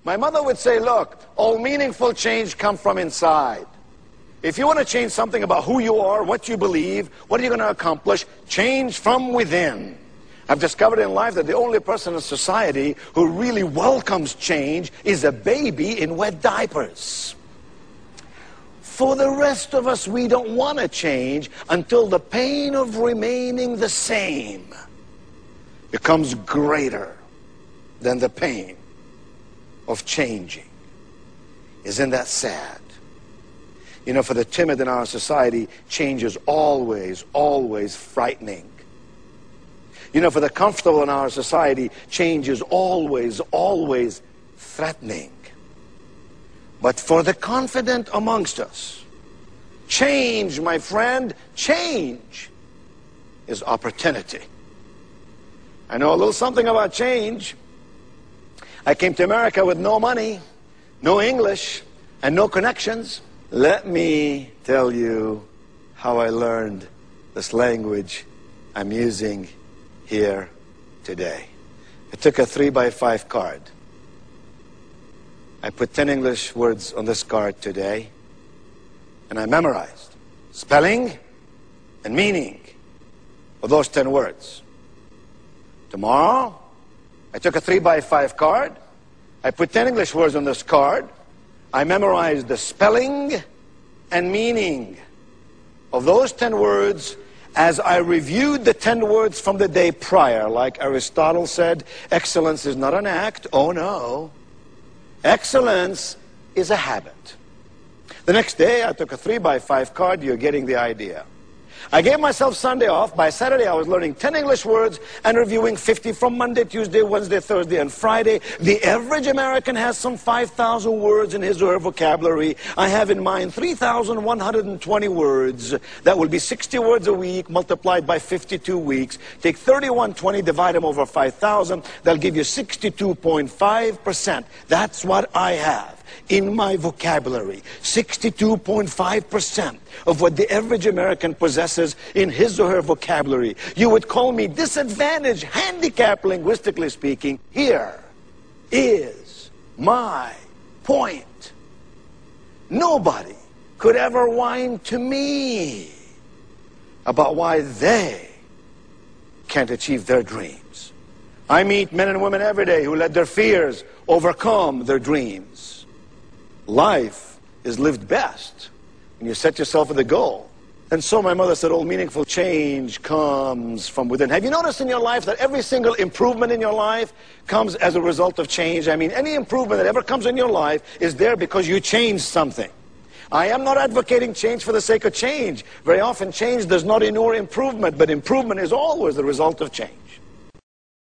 My mother would say, look, all meaningful change comes from inside. If you want to change something about who you are, what you believe, what are you going to accomplish, change from within. I've discovered in life that the only person in society who really welcomes change is a baby in wet diapers. For the rest of us, we don't want to change until the pain of remaining the same becomes greater than the pain of changing. Isn't that sad? You know, for the timid in our society, change is always, always frightening. You know, for the comfortable in our society, change is always, always threatening. But for the confident amongst us, change, my friend, change is opportunity. I know a little something about change. I came to America with no money, no English, and no connections. Let me tell you how I learned this language I'm using here today. I took a 3x5 card. I put 10 English words on this card today, and I memorized spelling and meaning of those 10 words. Tomorrow, I took a 3x5 card. I put 10 English words on this card. I memorized the spelling and meaning of those 10 words as I reviewed the 10 words from the day prior. Like Aristotle said, excellence is not an act. Oh no. Excellence is a habit. The next day, I took a 3x5 card. You're getting the idea. I gave myself Sunday off. By Saturday, I was learning 10 English words and reviewing 50 from Monday, Tuesday, Wednesday, Thursday, and Friday. The average American has some 5,000 words in his or her vocabulary. I have in mind 3,120 words. That will be 60 words a week multiplied by 52 weeks. Take 3,120, divide them over 5,000. That'll give you 62.5%. That's what I have in my vocabulary. 62.5% of what the average American possesses in his or her vocabulary. You would call me disadvantaged, handicapped, linguistically speaking. Here is my point. Nobody could ever whine to me about why they can't achieve their dreams. I meet men and women every day who let their fears overcome their dreams. Life is lived best when you set yourself with a goal. And so my mother said, all meaningful change comes from within. Have you noticed in your life that every single improvement in your life comes as a result of change? I mean, any improvement that ever comes in your life is there because you changed something. I am not advocating change for the sake of change. Very often change does not inure improvement, but improvement is always the result of change.